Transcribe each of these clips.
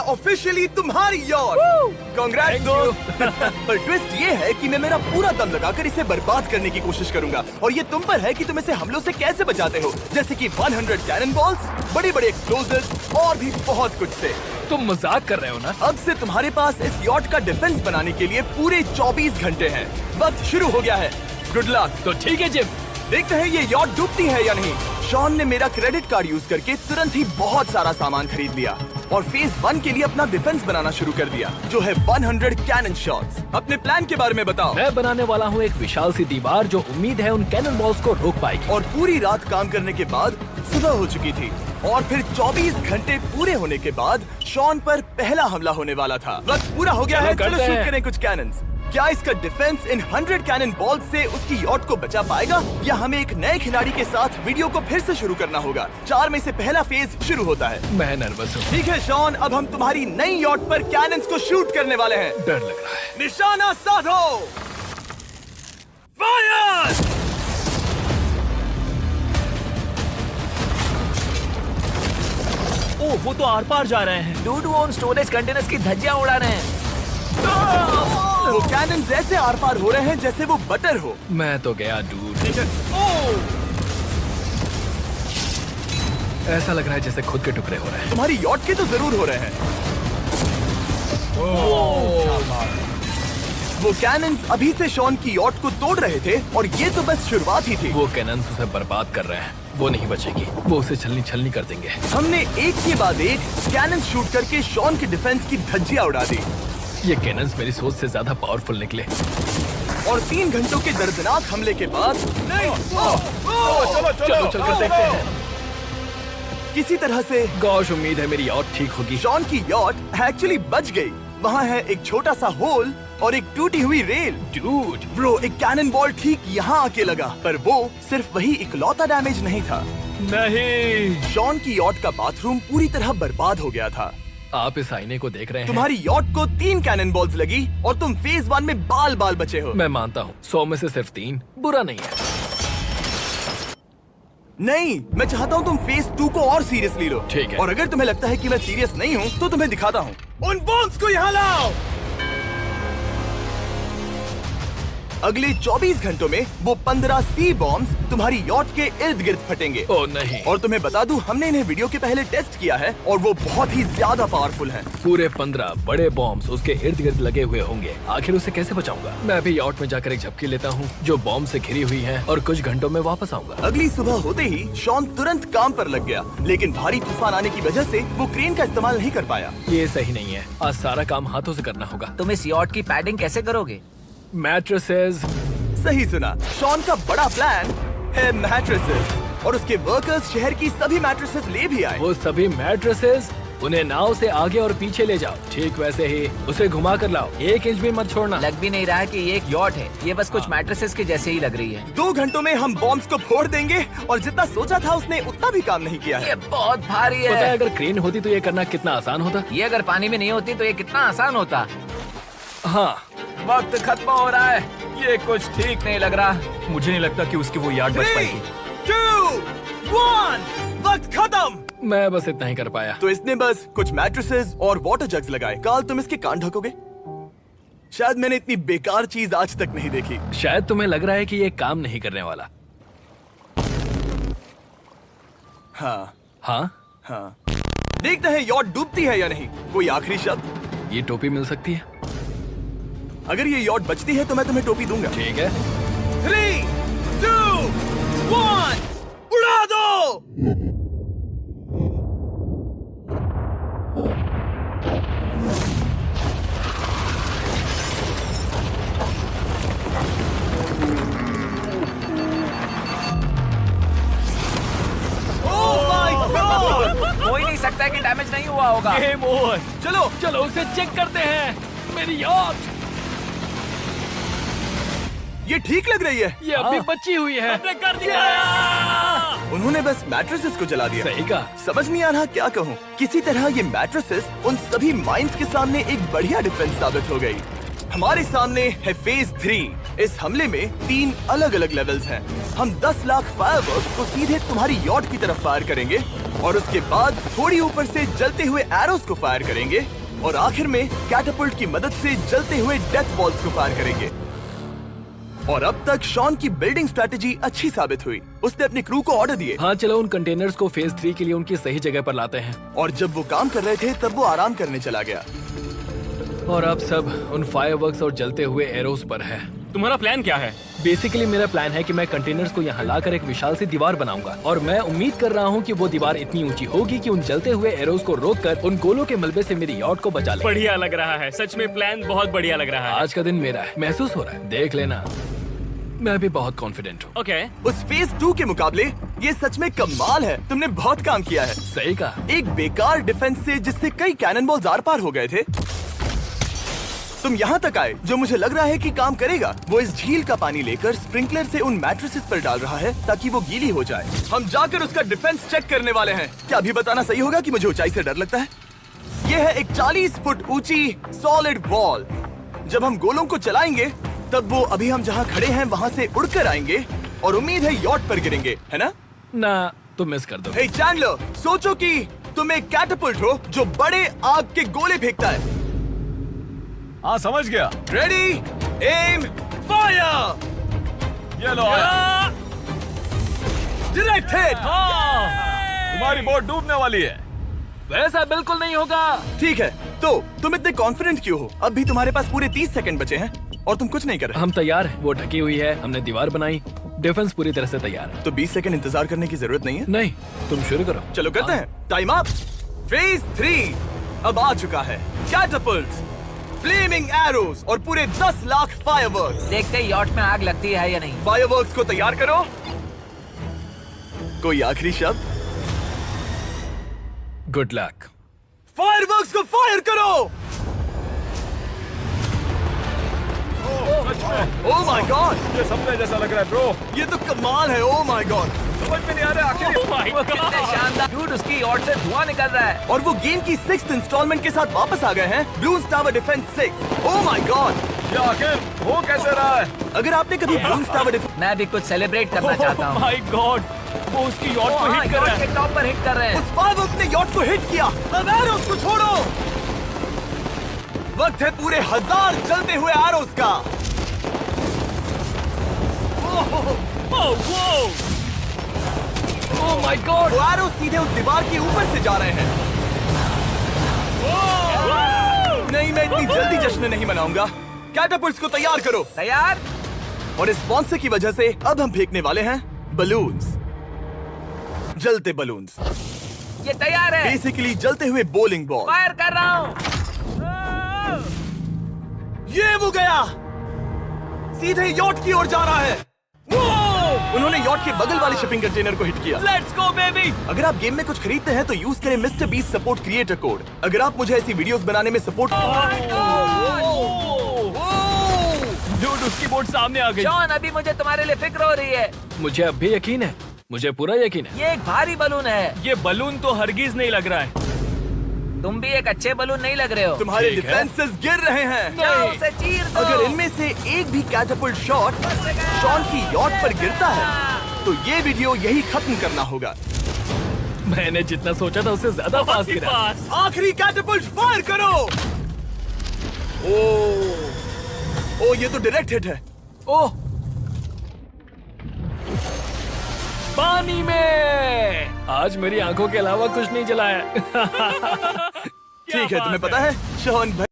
Officially तुम्हारी yacht. Congrats दोस्त। पर ट्विस्ट ये है कि मैं मेरा पूरा दम लगाकर इसे बर्बाद करने की कोशिश करूंगा और ये तुम पर है कि तुम इसे हमलों से कैसे बचाते हो, जैसे कि 100 कैनन बॉल्स, बड़े बड़े एक्सप्लोजिव्स और भी बहुत कुछ से। तुम मजाक कर रहे हो ना? अब से तुम्हारे पास इस यॉट का डिफेंस बनाने के लिए पूरे 24 घंटे हैं। वक्त शुरू हो गया है। Good luck. तो ठीक है जिम, देखते हैं ये यॉट डूबती है या नहीं। शॉन ने मेरा क्रेडिट कार्ड यूज करके तुरंत ही बहुत सारा सामान खरीद लिया और फेज 1 के लिए अपना डिफेंस बनाना शुरू कर दिया, जो है 100 कैनन शॉट्स। अपने प्लान के बारे में बताओ। मैं बनाने वाला हूँ एक विशाल सी दीवार जो उम्मीद है उन कैनन बॉल्स को रोक पाएगी। और पूरी रात काम करने के बाद सुबह हो चुकी थी और फिर 24 घंटे पूरे होने के बाद शॉन पर पहला हमला होने वाला था। वक्त पूरा हो गया है, चलो शूट करें कुछ कैनन्स। क्या इसका डिफेंस इन 100 कैनन बॉल्स से उसकी यॉट को बचा पाएगा या हमें एक नए खिलाड़ी के साथ वीडियो को फिर से शुरू करना होगा? 4 में से पहला फेज शुरू होता है। मैं नर्वस हूँ। ठीक है शॉन, अब हम तुम्हारी नई यॉट पर कैनन्स को शूट करने वाले हैं। डर लग रहा है। निशाना साधो। फायर! ओह, वो तो आर पार जा रहे हैं। डूड, वो उन स्टोरेज कंटेनर्स की धज्जियां उड़ा रहे हैं। वो कैनन ऐसे आर पार हो रहे हैं जैसे वो बटर हो। मैं तो गया डूड। ऐसा लग रहा है जैसे खुद के टुकड़े हो रहे हैं। तुम्हारी यॉट के तो जरूर हो रहे हैं। वो कैनन अभी से शॉन की यॉट को तोड़ रहे थे और ये तो बस शुरुआत ही थी। वो कैनन्स उसे बर्बाद कर रहे हैं। वो नहीं बचेगी। वो उसे छलनी छलनी कर देंगे। हमने एक के बाद एक कैनन शूट करके शॉन के डिफेंस की धज्जियां उड़ा दी। ये कैनन्स मेरी सोच से ज्यादा पावरफुल निकले। और 3 घंटों के दर्दनाक हमले के बाद चलो चल कर देखते हैं। किसी तरह से गॉश, उम्मीद है मेरी यॉट ठीक होगी। शॉन की यॉट एक्चुअली बच गई। वहाँ है एक छोटा सा होल और एक टूटी हुई रेल। डूड, ब्रो, एक कैनन बॉल ठीक यहाँ आके लगा, पर वो सिर्फ वही इकलौता डैमेज नहीं था। नहीं। शॉन की यॉट का बाथरूम पूरी तरह बर्बाद हो गया था। आप इस आईने को देख रहे हैं? तुम्हारी यॉट को 3 कैनन बॉल्स लगी और तुम फेज 1 में बाल बाल बचे हो। मैं मानता हूँ 100 में से सिर्फ 3 बुरा नहीं है। नहीं, मैं चाहता हूँ तुम फेज 2 को और सीरियसली लो। ठीक है। और अगर तुम्हें लगता है कि मैं सीरियस नहीं हूँ तो तुम्हें दिखाता हूँ। उन बॉम्ब्स को यहाँ लाओ। अगले 24 घंटों में वो 15 सी बॉम्ब्स तुम्हारी यॉट के इर्द गिर्द फटेंगे। ओह नहीं। और तुम्हें बता दूं, हमने इन्हें वीडियो के पहले टेस्ट किया है और वो बहुत ही ज्यादा पावरफुल हैं। पूरे 15 बड़े बॉम्ब्स उसके इर्द गिर्द लगे हुए होंगे। आखिर उसे कैसे बचाऊंगा? मैं भी यॉट में जाकर एक झपकी लेता हूँ जो बॉम्ब से घिरी हुई है और कुछ घंटों में वापस आऊंगा। अगली सुबह होते ही शॉन तुरंत काम पर लग गया, लेकिन भारी तूफान आने की वजह से वो क्रेन का इस्तेमाल नहीं कर पाया। ये सही नहीं है। आज सारा काम हाथों से करना होगा। तुम इस यॉट की पैडिंग कैसे करोगे? मैट्रेसेस। सही सुना, शॉन का बड़ा प्लान है मैट्रेसेस और उसके वर्कर्स शहर की सभी मैट्रेसेस ले भी आए। वो सभी मैट्रेसेस उन्हें नाव से आगे और पीछे ले जाओ। ठीक वैसे ही उसे घुमा कर लाओ। 1 इंच भी मत छोड़ना। लग भी नहीं रहा है कि ये एक यॉट है। ये बस कुछ मैट्रेसेस के जैसे ही लग रही है। 2 घंटों में हम बॉम्ब्स को फोड़ देंगे और जितना सोचा था उसने उतना भी काम नहीं किया है। ये बहुत भारी पता है है। अगर क्रेन होती तो ये करना कितना आसान होता। ये अगर पानी में नहीं होती तो ये कितना आसान होता। हाँ, वक्त खत्म हो रहा है। ये कुछ ठीक नहीं लग रहा। मुझे नहीं लगता कि उसकी वो याद बच 3, पाएगी। 2, 1, वक्त खत्म। मैं बस इतना ही कर पाया। तो इसने बस कुछ मैट्रेसेस और वाटर जग्स लगाए। काल, तुम इसके कान ढकोगे? शायद मैंने इतनी बेकार चीज आज तक नहीं देखी। शायद तुम्हें लग रहा है कि ये काम नहीं करने वाला। हाँ हाँ, हाँ, देखते हैं यॉट डूबती है या नहीं। कोई आखिरी शब्द? ये टोपी मिल सकती है। अगर ये यॉट बचती है तो मैं तुम्हें टोपी दूंगा। ठीक है। 3, 2, 1, उड़ा दो। हो ही नहीं सकता है कि डैमेज नहीं हुआ होगा। Game over. चलो चलो उसे चेक करते हैं। मेरी यॉट ये ठीक लग रही है। ये अभी बची हुई है। हमने कर दिया। उन्होंने बस मैट्रेसेस को जला दिया। सही कहा। समझ नहीं आ रहा क्या कहूँ। किसी तरह ये मैट्रेसेस उन सभी माइंस के सामने एक बढ़िया डिफेंस साबित हो गई। हमारे सामने है फेज 3। इस हमले में 3 अलग अलग लेवल्स हैं। हम 10 लाख फायरवर्क्स को सीधे तुम्हारी यॉट की तरफ फायर करेंगे और उसके बाद थोड़ी ऊपर से जलते हुए एरोस को फायर करेंगे और आखिर में कैटापल्ट की मदद से जलते हुए डेथ बॉल्स को फायर करेंगे। और अब तक शॉन की बिल्डिंग स्ट्रेटेजी अच्छी साबित हुई। उसने अपने क्रू को ऑर्डर दिए हाँ चलो उन कंटेनर्स को फेज 3 के लिए उनकी सही जगह पर लाते हैं। और जब वो काम कर रहे थे तब वो आराम करने चला गया। और अब सब उन फायरवर्क्स और जलते हुए एरोस पर है। तुम्हारा प्लान क्या है? बेसिकली मेरा प्लान है कि मैं कंटेनर्स को यहाँ लाकर एक विशाल सी दीवार बनाऊंगा और मैं उम्मीद कर रहा हूँ कि वो दीवार इतनी ऊंची होगी कि उन जलते हुए एरोस को रोककर उन गोलों के मलबे से मेरी यॉट को बचा ले। बढ़िया लग रहा है, सच में प्लान बहुत बढ़िया लग रहा है। आज का दिन मेरा है, महसूस हो रहा है, देख लेना। मैं भी बहुत कॉन्फिडेंट हूँ। ओके। उस फेज 2 के मुकाबले ये सच में कमाल है। तुमने बहुत काम किया है। सही कहा। एक बेकार डिफेंस से जिससे कई कैनन बॉल्स आर पार हो गए थे, तुम यहाँ तक आए। जो मुझे लग रहा है कि काम करेगा, वो इस झील का पानी लेकर स्प्रिंकलर से उन मैट्रेसेस पर डाल रहा है ताकि वो गीली हो जाए। हम जाकर उसका डिफेंस चेक करने वाले हैं। क्या अभी बताना सही होगा कि मुझे ऊंचाई से डर लगता है? ये है एक 40 फुट ऊंची सॉलिड वॉल। जब हम गोलों को चलाएंगे तब वो अभी हम जहाँ खड़े हैं वहाँ से उड़कर आएंगे और उम्मीद है यॉट पर गिरेंगे, है ना? ना तुम मिस कर दो। हे चैंडलर, सोचो कि तुम एक कैटापल्ट हो जो बड़े आग के गोले फेंकता है। हाँ समझ गया। Ready, aim, fire. ये लो आया। Direct hit. तुम्हारी बोट डूबने वाली है। वैसा बिल्कुल नहीं होगा। ठीक है, तो तुम इतने कॉन्फिडेंट क्यों हो? अब भी तुम्हारे पास पूरे 30 सेकंड बचे हैं और तुम कुछ नहीं कर रहे। हम तैयार हैं। वो ढकी हुई है, हमने दीवार बनाई, डिफेंस पूरी तरह से तैयार है। तो 20 सेकंड इंतजार करने की जरूरत नहीं है। नहीं, तुम शुरू करो। चलो करते हैं। Time up. फेज 3 अब आ चुका है। कैटापल्ट्स, फ्लेमिंग एरोस और पूरे 10 लाख फायरवर्क्स। देखते ही यॉट में आग लगती है या नहीं। फायरवर्क्स को तैयार करो। कोई आखिरी शब्द? Good luck. फायरवर्क्स को फायर करो। ओह माय गॉड, ये सपने जैसा लग रहा है ब्रो। ये तो कमाल है। ओह माय गॉड, समझ में नहीं आ रहा आखिर। Oh my कितने God! शानदार। डूड, उसकी यॉट से धुआं निकल रहा है। और वो गेम की 6th इंस्टॉलमेंट के साथ वापस आ गए हैं, balloons tower defence 6। Oh my God, ये आखिर हो कैसे रहा है? अगर आपने कभी ब्लून्स टावर डिफेंस मैं भी कुछ सेलिब्रेट करना चाहता हूँ। Oh my God! वो उसकी यॉट को हिट कर रहा यॉट है। के टॉप पर हिट कर रहे हैं। उस फायरवर्क ने यॉट को हिट किया। अब एरोस को छोड़ो। वक्त है पूरे 1000 जलते हुए एरोस का। Oh my God. वो एरोस सीधे उस दीवार के ऊपर से जा रहे हैं। नहीं, मैं इतनी जल्दी जश्न नहीं मनाऊंगा। कैटापल्ट्स को तैयार करो। तैयार। और इस स्पॉन्सर की वजह से अब हम फेंकने वाले हैं बलून्स, जलते बलून्स। ये तैयार है। बेसिकली जलते हुए बोलिंग बॉल। फायर कर रहा हूँ। ये वो गया, सीधे यॉट की ओर जा रहा है। उन्होंने यॉट के बगल वाले शिपिंग कंटेनर को हिट किया। Let's go baby. अगर आप गेम में कुछ खरीदते हैं तो यूज करें mister beast support creator code. अगर आप मुझे ऐसी वीडियोस बनाने में सपोर्ट डूड, उसकी बोट सामने आ गई। जॉन, अभी मुझे तुम्हारे लिए फिक्र हो रही है। मुझे अब भी यकीन है, मुझे पूरा यकीन है। ये एक भारी बलून है। ये बलून तो हरगिज नहीं लग रहा है। तुम भी एक अच्छे बलून नहीं लग रहे हो। तुम्हारे ठीक है। डिफेंसेस गिर रहे हैं। जाओ उसे चीर दो। अगर इनमें से एक भी कैटापल्ट शॉट शॉन की यॉट पर गिरता है तो ये वीडियो यही खत्म करना होगा। मैंने जितना सोचा था उससे ज्यादा पास गिरा। पास। आखिरी कैटापल्ट फायर करो। ओ ये तो डायरेक्ट हिट है। ओह, पानी में। आज मेरी आंखों के अलावा कुछ नहीं जला है। ठीक है, तुम्हें पता है शॉन भाई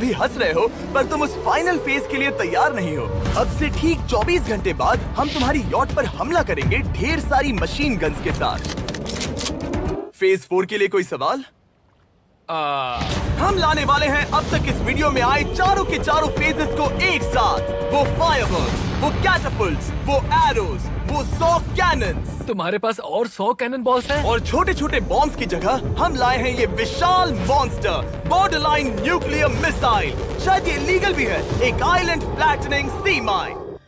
अभी हंस रहे हो, पर तुम उस फाइनल फेज के लिए तैयार नहीं हो। अब से ठीक 24 घंटे बाद हम तुम्हारी यॉट पर हमला करेंगे ढेर सारी मशीन गन्स के साथ। फेज 4 के लिए कोई सवाल? हम लाने वाले हैं अब तक इस वीडियो में आए चारों के चारों फेजेस को एक साथ। वो फायरवर्क्स, वो कैटapults, वो एरोज, वो 100 कैनन्स। तुम्हारे पास और 100 कैनन बॉल्स हैं? और छोटे छोटे बॉम्ब्स की जगह हम लाए हैं ये विशाल मॉन्स्टर, बॉर्डरलाइन न्यूक्लियर मिसाइल। शायद ये लीगल भी है, एक आइलैंड फ्लैटनिंग सी माइन।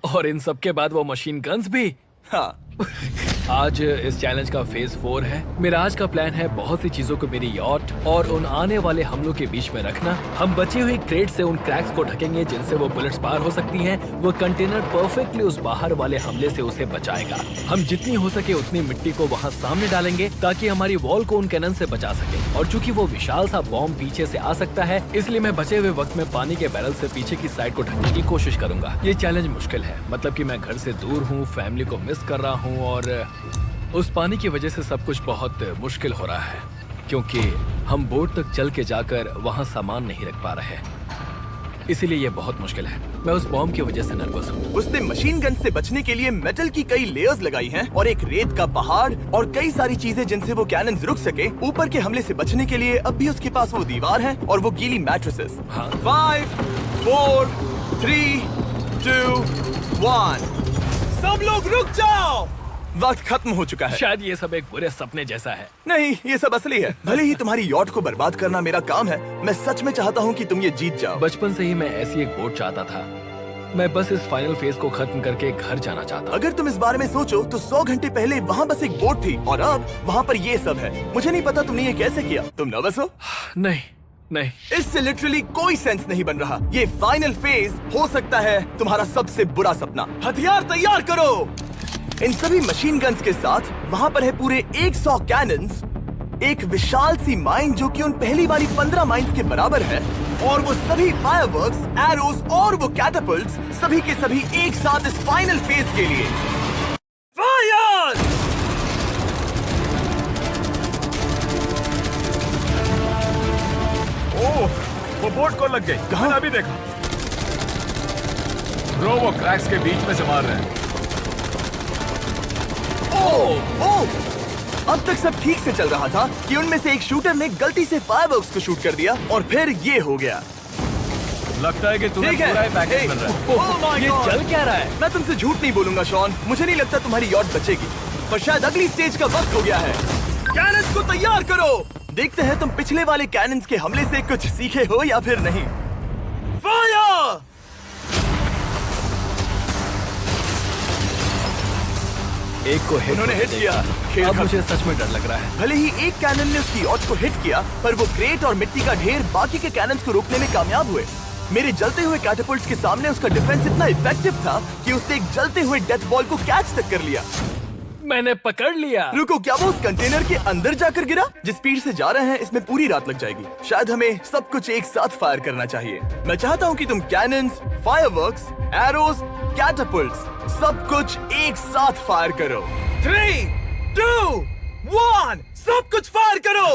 और इन सब के बाद वो मशीन गन्स भी। हाँ, आज इस चैलेंज का फेज 4 है। मेरा आज का प्लान है बहुत सी चीजों को मेरी यॉट और उन आने वाले हमलों के बीच में रखना। हम बची हुई क्रेट से उन क्रैक्स को ढकेंगे जिनसे वो बुलेट्स पार हो सकती हैं। वो कंटेनर परफेक्टली उस बाहर वाले हमले से उसे बचाएगा। हम जितनी हो सके उतनी मिट्टी को वहाँ सामने डालेंगे ताकि हमारी वॉल को उन कैनन से बचा सके। और चूंकि वो विशाल सा बॉम्ब पीछे से आ सकता है, इसलिए मैं बचे हुए वक्त में पानी के बैरल से पीछे की साइड को ढकने की कोशिश करूंगा। ये चैलेंज मुश्किल है, मतलब कि मैं घर से दूर हूँ, फैमिली को मिस कर रहा हूँ और उस पानी की वजह से सब कुछ बहुत मुश्किल हो रहा है, क्योंकि हम बोट तक चल के जाकर वहाँ सामान नहीं रख पा रहे। इसीलिए ये बहुत मुश्किल है। मैं उस बॉम्ब की वजह से नर्वस हूँ। उसने मशीन गन से बचने के लिए मेटल की कई लेयर्स लगाई हैं और एक रेत का पहाड़ और कई सारी चीजें जिनसे वो कैनन रुक सके। ऊपर के हमले से बचने के लिए अब भी उसके पास वो दीवार है और वो गीली मैट्रेसेस। हाँ। 5, 4, 3, 2, 1। सब लोग रुक जाओ, वक्त खत्म हो चुका है। शायद ये सब एक बुरे सपने जैसा है। नहीं, ये सब असली है। भले ही तुम्हारी यॉट को बर्बाद करना मेरा काम है, मैं सच में चाहता हूँ कि तुम ये जीत जाओ। बचपन से ही मैं ऐसी एक बोट चाहता था। मैं बस इस फाइनल फेज को खत्म करके घर जाना चाहता। अगर तुम इस बारे में सोचो तो 100 घंटे पहले वहाँ बस एक बोट थी और अब वहाँ पर ये सब है। मुझे नहीं पता तुमने ये कैसे किया। तुम नर्वस हो? नहीं नहीं, इससे लिटरली कोई सेंस नहीं बन रहा। ये फाइनल फेज हो सकता है तुम्हारा सबसे बुरा सपना। हथियार तैयार करो। इन सभी मशीन गन्स के साथ वहाँ पर है पूरे 100 कैनन्स, एक विशाल सी माइन जो कि उन पहली वाली 15 माइन्स के बराबर है, और वो सभी फायरवर्क्स, एरोज और वो कैटapults सभी के सभी एक साथ इस फाइनल फेज के लिए। फायर! ओह, वो बोट को लग गई। कहाँ? अभी देखा। ब्रो, वो क्रैक्स के बीच में से मार रहे हैं। अब तक सब ठीक से चल रहा था कि उनमें से एक शूटर ने गलती से फायरवर्क्स को शूट कर दिया और फिर ये हो गया। लगता है कि तुम्हें ठीक है। पूरा ही पैकेज मिल रहा है। Oh my ये God! चल क्या रहा है? मैं तुमसे झूठ नहीं बोलूंगा शॉन, मुझे नहीं लगता तुम्हारी यॉट बचेगी, पर शायद अगली स्टेज का वक्त हो गया है। कैनन्स को तैयार करो। देखते हैं तुम पिछले वाले कैनन्स के हमले से कुछ सीखे हो या फिर नहीं। फायर! एक को उन्होंने हिट किया। खेल अब खत्म। मुझे सच में डर लग रहा है। भले ही एक कैनन ने उसकी यॉट को हिट किया, पर वो क्रेट और मिट्टी का ढेर बाकी के कैनन्स को रोकने में कामयाब हुए। मेरे जलते हुए कैटapults के सामने उसका डिफेंस इतना इफेक्टिव था कि उसने एक जलते हुए डेथ बॉल को कैच तक कर लिया। मैंने पकड़ लिया। रुको, क्या वो उस कंटेनर के अंदर जाकर गिरा? जिस स्पीड से जा रहे हैं इसमें पूरी रात लग जाएगी। शायद हमें सब कुछ एक साथ फायर करना चाहिए। मैं चाहता हूँ कि तुम कैनन्स, फायरवर्क्स, एरोज, कैटapults सब कुछ एक साथ फायर करो। 3, 2, 1, सब कुछ फायर करो।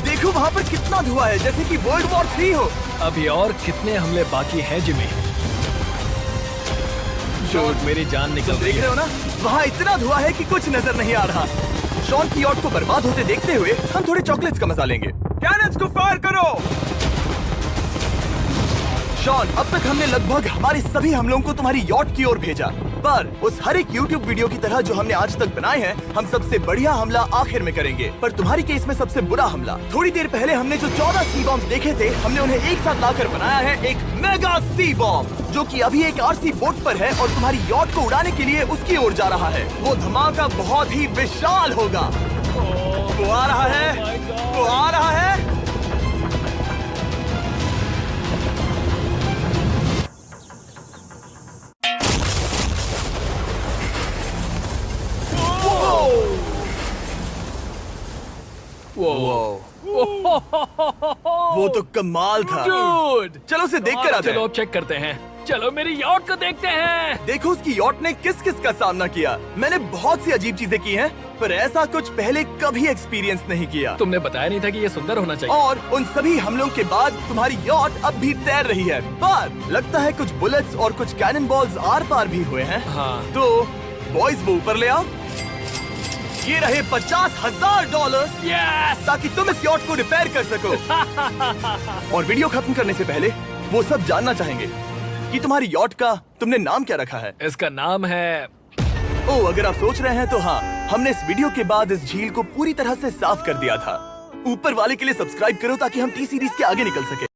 देखो वहाँ पर कितना धुआं है, जैसे कि वर्ल्ड वॉर 3 हो। अभी और कितने हमले बाकी हैं जिमी? शॉट, मेरी जान निकल रही देख रहे है। हो ना, वहाँ इतना धुआं है कि कुछ नजर नहीं आ रहा। शॉन की यॉट को बर्बाद होते देखते हुए हम थोड़े चॉकलेट्स का मजा लेंगे। कैनन्स को फायर करो। शॉन, अब तक हमने लगभग हमारे सभी हमलों को तुम्हारी यॉट की ओर भेजा, पर उस हर एक YouTube वीडियो की तरह जो हमने आज तक बनाए हैं, हम सबसे बढ़िया हमला आखिर में करेंगे। पर तुम्हारी केस में सबसे बुरा हमला। थोड़ी देर पहले हमने जो 14 सी बॉम्ब देखे थे, हमने उन्हें एक साथ लाकर बनाया है एक मेगा सी बॉम्ब, जो कि अभी एक RC बोट पर है और तुम्हारी यॉट को उड़ाने के लिए उसकी ओर जा रहा है। वो धमाका बहुत ही विशाल होगा। वो आ रहा है, वो आ रहा है। वो तो कमाल था। Dude! चलो उसे देख कर आते चलो हैं। अब चेक करते हैं। चलो मेरी यॉट को देखते हैं। देखो उसकी यॉट ने किस किस का सामना किया। मैंने बहुत सी अजीब चीजें की हैं, पर ऐसा कुछ पहले कभी एक्सपीरियंस नहीं किया। तुमने बताया नहीं था कि ये सुंदर होना चाहिए। और उन सभी हमलों के बाद तुम्हारी यॉट अब भी तैर रही है। पर लगता है कुछ बुलेट्स और कुछ कैनन बॉल्स आर पार भी हुए हैं। हाँ। तो बॉयज वो ऊपर ले आओ। ये रहे $50,000 यस! ताकि तुम इस यॉट को रिपेयर कर सको। और वीडियो खत्म करने से पहले वो सब जानना चाहेंगे कि तुम्हारी यॉट का तुमने नाम क्या रखा है। इसका नाम है ओह, अगर आप सोच रहे हैं तो हाँ, हमने इस वीडियो के बाद इस झील को पूरी तरह से साफ कर दिया था। ऊपर वाले के लिए सब्सक्राइब करो ताकि हम टी सीरीज के आगे निकल सके।